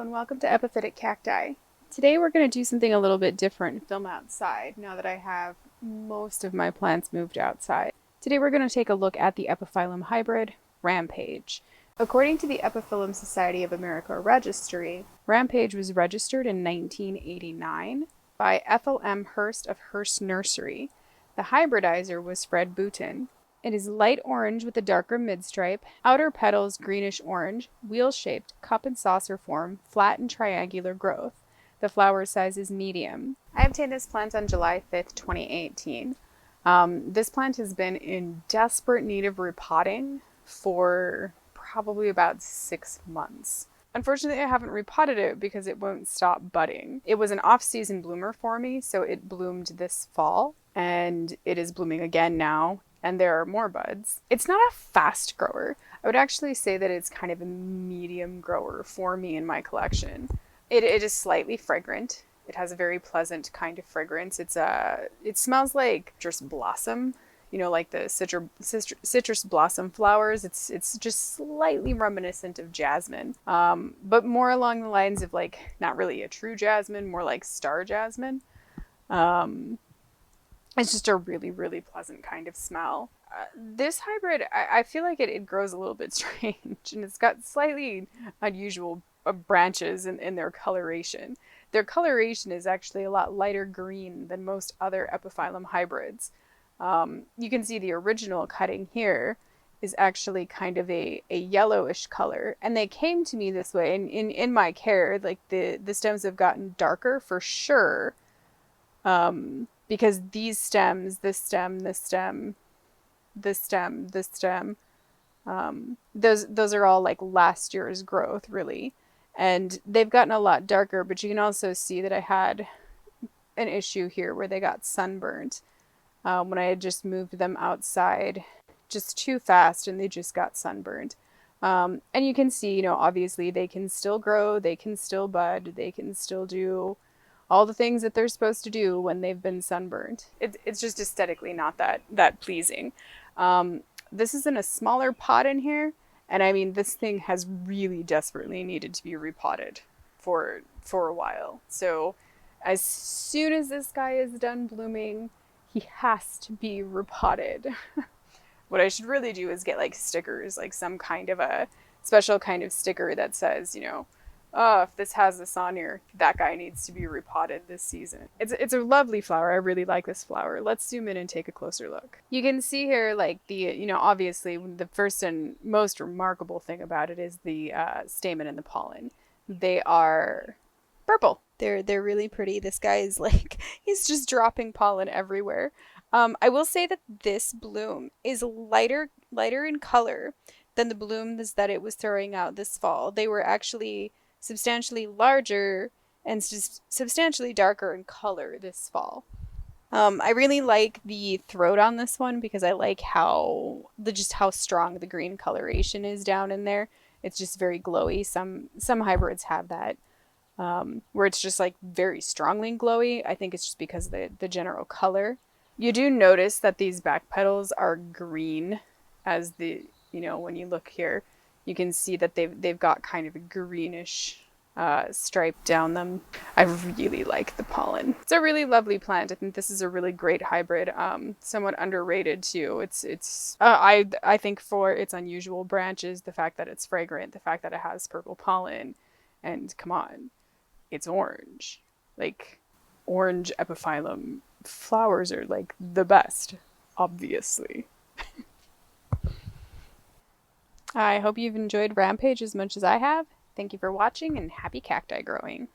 Hello and welcome to Epiphytic Cacti. Today we're going to do something a little bit different and film outside now that I have most of my plants moved outside. Today we're going to take a look at the epiphyllum hybrid, Rampage. According to the Epiphyllum Society of America registry, Rampage was registered in 1989 by Ethel M. Hurst of Hurst Nursery. The hybridizer was Fred Boutin. It is light orange with a darker midstripe, outer petals greenish orange, wheel-shaped, cup and saucer form, flat and triangular growth. The flower size is medium. I obtained this plant on July 5th, 2018. This plant has been in desperate need of repotting for probably about 6 months. Unfortunately, I haven't repotted it because it won't stop budding. It was an off-season bloomer for me, so it bloomed this fall, and it is blooming again now. And there are more buds. It's not a fast grower. I would actually say that it's kind of a medium grower for me in my collection. It is slightly fragrant. It has a very pleasant kind of fragrance. It smells like citrus blossom, you know, like the citrus blossom flowers. It's just slightly reminiscent of jasmine, but more along the lines of like not really a true jasmine, more like star jasmine. It's just a really, really pleasant kind of smell. This hybrid, I feel like it grows a little bit strange, and it's got slightly unusual branches in their coloration. Their coloration is actually a lot lighter green than most other epiphyllum hybrids. You can see the original cutting here is actually kind of a yellowish color, and they came to me this way. And in my care, like the stems have gotten darker for sure. Because these stems, those are all like last year's growth, really. And they've gotten a lot darker, but you can also see that I had an issue here where they got sunburnt when I had just moved them outside just too fast, and they just got sunburnt. And you can see, you know, obviously they can still grow, they can still bud, they can still do all the things that they're supposed to do when they've been sunburned. It's just aesthetically not that pleasing. This is in a smaller pot in here, and I mean, this thing has really desperately needed to be repotted for a while. So as soon as this guy is done blooming, he has to be repotted. What I should really do is get like stickers, like some kind of a special kind of sticker that says, you know, oh, if this has this on here, that guy needs to be repotted this season. It's a lovely flower. I really like this flower. Let's zoom in and take a closer look. You can see here, like you know, obviously the first and most remarkable thing about it is the stamen and the pollen. They are purple. They're really pretty. This guy is like, he's just dropping pollen everywhere. I will say that this bloom is lighter in color than the blooms that it was throwing out this fall. They were actually substantially larger and substantially darker in color this fall. I really like the throat on this one because I like how strong the green coloration is down in there. It's just very glowy. Some hybrids have that where it's just like very strongly glowy. I think it's just because of the general color. You do notice that these back petals are green, as you know, when you look here. You can see that they've got kind of a greenish stripe down them. I really like the pollen. It's a really lovely plant. I think this is a really great hybrid. Somewhat underrated too. I think for its unusual branches, the fact that it's fragrant, the fact that it has purple pollen, and come on, it's orange. Like, orange epiphyllum flowers are like the best, obviously. I hope you've enjoyed Rampage as much as I have. Thank you for watching, and happy cacti growing.